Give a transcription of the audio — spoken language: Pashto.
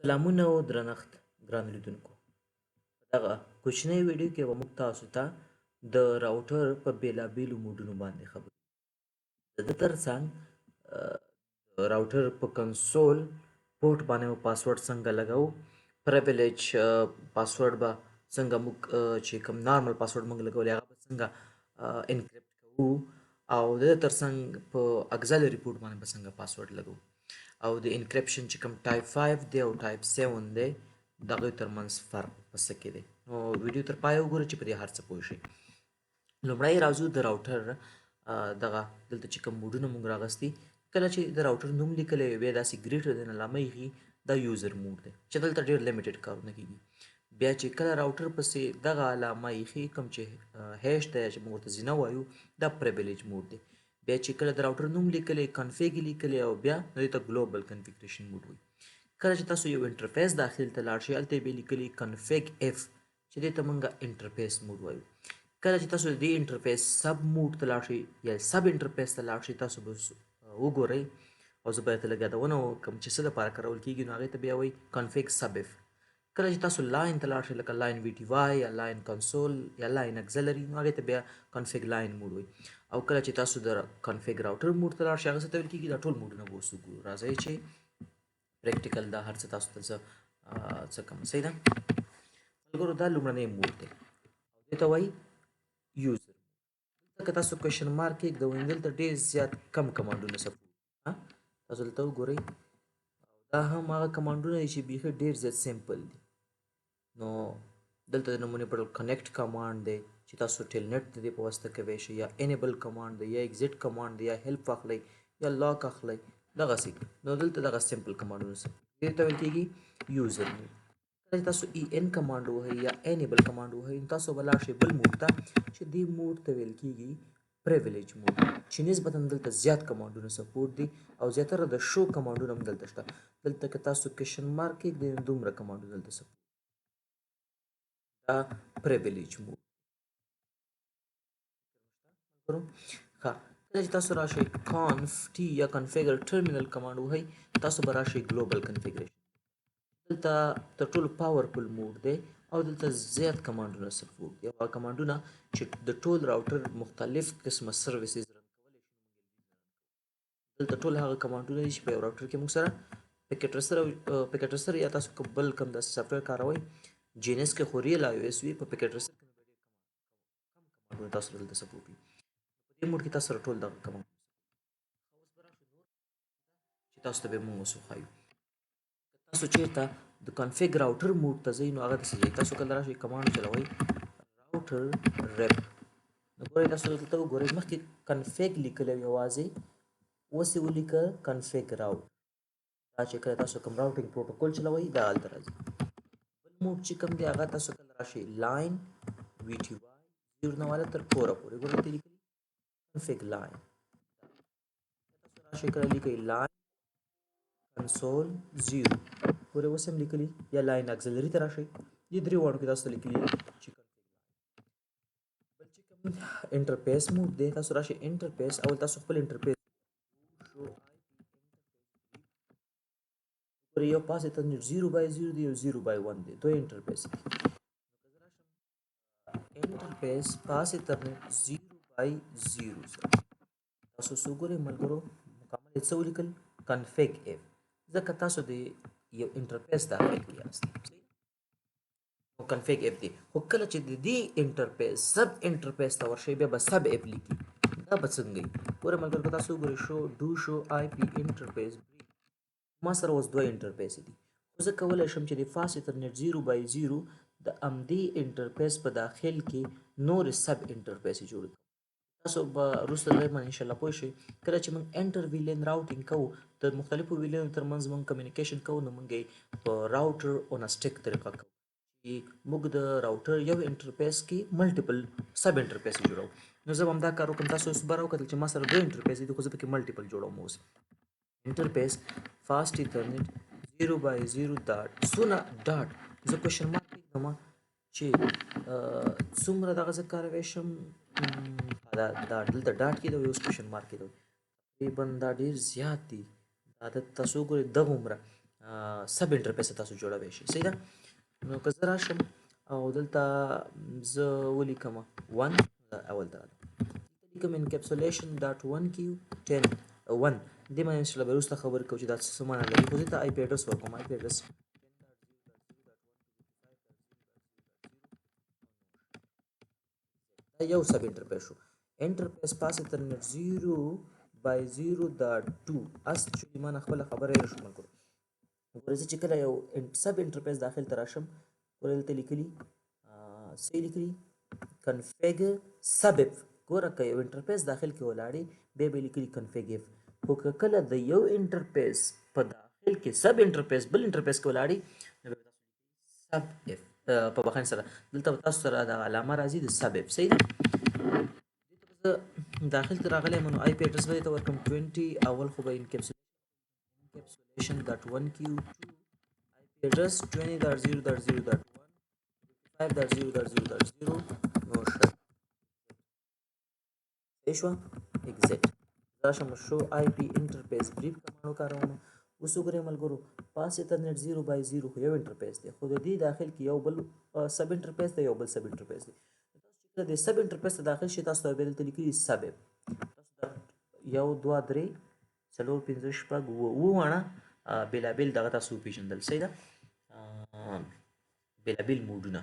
سلامونه او درنښت ګرانو لیدونکو. په دغه کوچنۍ ویډیو کې به موږ تاسو ته د راوټر په بیلابیلو موډونو باندې خبرې د ده ترڅنګ د راوټر په کنسول پورټ باندې به پاسورډ څنګه لګوو، پریویلیج پاسورډ به څنګه موږ چې کوم نارمل پاسورډ موږ لګولی هغه به څنګه انکریپټ کوو، او د دې ترڅنګ په اګزیلري پورټ باندې به څنګه پاسورډ لګوو، او د انکریپشن چې کوم ټایپ 5 دی او ټایپ 7 دی دغه ترمنځ فرق په څه کې دی. نو ویډیو تر پایه وګورئ چې په دې هر څه پوه شئ. لومړی راځو د راوټر دغه دلته چې کوم موډونه موږ راغستي، کله چې د راوټر نوم لیکلی وي بیا داسې ګریټر دین علامه ایښي دا یوزر موډ دی چې دلته ډېر لیمیټډ کارونه کېږي. بیا چې کله راوټر پسې دغه علامه ایښي کوم چې هیش دی چې موږ ورته زینه وایو دا پریویلیج موډ دی. بیا چې کله د راوټر نوم لیکلی کنفیګ لیکلی او بیا نو دې ته ګلوبل کنفیګریشن موډ وایي. کله چې تاسو یو انټرفیس داخل ته لاړ شئ هلته یې بیا لیکلي کنفیګ اف چې دې ته موږ انټرفیس موډ وایو. کله چې تاسو دې انټرفیس سب موډ ته لاړ شئ یا سب انټرفیس ته لاړ شئ تاسو به وګورئ او زه به درته لږ یادونه وکړم چې څه دپاره کارول کېږي نو هغې ته بیا وایي کنفیګ سب اف. کله چې تاسو لاین ته لاړ شئ لکه لاین وي ټي واي یا لاین کنسول یا لاین اګزیلري نو هغې ته بیا کنفیګ لاین موډ وایي. او کله چې تاسو د کنفیګ راوټر موډ ته لاړ شئ هغه څه ته ویل کېږي دا ټول موډونه به اوس وګورو. راځئ چې پریکټیکل دا هر څه تاسو ته زه څه کوم. صحیح ده ملګرو، دا لومړنی موډ دی او دې ته وایي یوزر. دلته که تاسو کوېشن مارک کېږدوئ دلته ډېر زیات کم کمانډونه سپورټ تاسو دلته وګورئ او دا هم هغه کمانډونه دي چې بیخي ډېر زیات سیمپل دي. نو دلته د نمونې په ډول کنیکټ کمانډ دی چې تاسو ټیلنټ د دې په واسطه کولی شئ، یا انیبل کمانډ دی، یا ایگزیټ کمانډ دی، یا هیلپ اخلئ یا لاک اخلئ دغسې. نو دلته دغه سیمپل کمانډونه دې ته ویل کېږي یوزر موډ. کله چې تاسو ای ان کمانډ ووهئ یا انیبل کمانډ ووهئ نو تاسو به لاړ شئ بل موډ ته چې دې موډ ته ویل کېږي پریویلیج موډ چې نسبتا دلته زیات کمانډونه سپورټ دي او زیاتره د شو کمانډونه هم دلته شته. دلته که تاسو کوېشن مارک کېږدئ نو دومره کمانډونه دلته سپورټ دا پریویلیج موډ. ښه، کله چې تاسو راشئ کانف ټي یا کنفیګر ټرمینل کمانډ ووهئ تاسو به راشئ ګلوبل کنفیګریشن. دلته تر ټولو پاورفل موډ دی او دلته زیات کمانډونه سپورټ دي او هغه کمانډونه چې د ټول راوټر مختلف قسمه سرویسز رن کولی شي. دلته ټول هغه کمانډونه دي چې په یو راوټر کې موږ سره پیکټ رسر یا تاسو بل کوم داسې سافټویر کاروئ جي ان ایس کې خو ریل آی او ایس وي، په پیکټ رسر کې کم کمانډونه تاسو دلته سپورټ وي. په دې موډ کې تاسو سره ټول دغه کمانډونه چې تاسو ته به موږ اوس وښایو. تاسو چیرته د کنفیګ راوټر موډ ته ځئ نو هغه داسې ځئ. تاسو کله راشئ کمانډ چلوئ راوټر ریپ نو ګورئ تاسو دلته وګورئ مخکې کنفیګ لیکلی وي یوازې، اوس یې ولیکه کنفیګ راوټ. دا چې کله تاسو کوم راوټینګ پروټوکول چلوئ دا هلته راځي. بل موډ چې کوم دی هغه تاسو کله راشئ لاین وي ټي واي 0 نه والا تر 4 پورې ګورئ دلته لیکلي کنفیګ لاین. تاسو راشئ کله لیکئ لاین کنسول 0 پورې اوس هم لیکلي، یا لاین اګزیلري ته راشئ دې درې واړو کې تاسو ته لیکلي چې بل چې کوم انټرفیس موډ دی تاسو راشئ انټرفیس اول تاسو خپل انټرفیس یو پاس انټرنیټ 0/0 دی او 0/1 دی دوی انټرفیس دي. انټرفیس پاس انټرنیټ 0/0 سره تاسو څه وګورئ ملګرو مکمل یې څه ولیکل کنفیګ اف، ځکه تاسو د یو انټرفیس داخل کې یاست. نو کنفیګ اف دی. خو کله چې د دې انټرفیس سب انټرفیس ته ورشئ بیا به سب اف لیکي. دا به څنګه وي ګورئ ملګرو که تاسو وګورئ شو آی پی انټرفیس ما سره اوس دوه انټرفیس دي خو زه کولی شم چې د فاست انټرنیټ 0/0 د همدې انټرفیس په داخل کې نورې سب انټرفیس جوړ کړم. تاسو به وروسته ځای باندې انشاءالله پوه شئ. کله چې موږ انټر ویلین راوټینګ کوو د مختلفو ویلینو ترمنځ موږ کمیونیکیشن کوو نو موږ یې په راوټر اون سټیک طریقه کوو چې موږ د راوټر یو انټرفیس کې ملټیپل سب انټرفیس جوړو. نو زه به همدا کار وکړم. تاسو اوس به راوکتل چې ما سره دوه انټرفیس دي خو زه پکې ملټیپل جوړوم. اوس انټرفیس فاست انټرنیټ 0/0 ډاټ څونه ډاټ زه کوېشن مارک کېږدم چې څومره دغه زه کارولی شم دا دلته ډاټ کېږدوئ اوس کوېشن مارک کېږدوئ تقریبا دا ډېر زیات دي. دا تاسو وګورئ دغه عمره سب انټرفیس تاسو جوړوي شي. صحیح ده. نو که زه راشم او دلته زه ولیکم 1 اول دا لیکم انکپسولیشن ډاټ 1 کیو 10 1 دې باندې انشاء الله به وروسته خبرې کوو چې دا څه معنی لري. خو دلته آی پی اډرس ورکوم. آی پی اډرس دا یو سب انټرفیس شو. انټرفیس پاسه تر نت 0/0.2 اس چې ما خپل خبره یې شمول کړو. ورته چې کله یو سب انټرفیس داخل تراشم ورته لیکلي سی لیکلي کنفیګر سب اف ګوره که یو انټرفیس داخل کې ولاړی به به لیکلي کنفیګر. خو که کله د یو انټرفیس په داخل کې سب انټرفیس بل انټرفیس کې ولاړی نو به سب اف په بخښنه سره دلته تاسو سره د علامه راځي د سب اف. صحیح ده. داخل ته راغلی منو آی پی اډرس به ته ورکم 20 اول خو به انکپسولیشن ډاټ 1 کیو 2 آی پی اډرس 20.0.0.1 55.0.0.0 نو شت شو ایگزیټ راشم شو آی پی انټرفیس بریف کمانډ وکاروم. اوس وګورئ ملګرو پاس ایترنت 0/0 خو یو انټرفیس دی خو د دې داخل کې یو بل سب انټرفیس دی یو بل سب انټرفیس دی. تاسو د سب انټرفیس ته داخل شئ تاسو ته به دلته لیکلي سب تاسو 1 2 3 4 5 6 وونه بېلابېل دغه تاسو پیژندل. صحیح ده. بېلابېل موډونه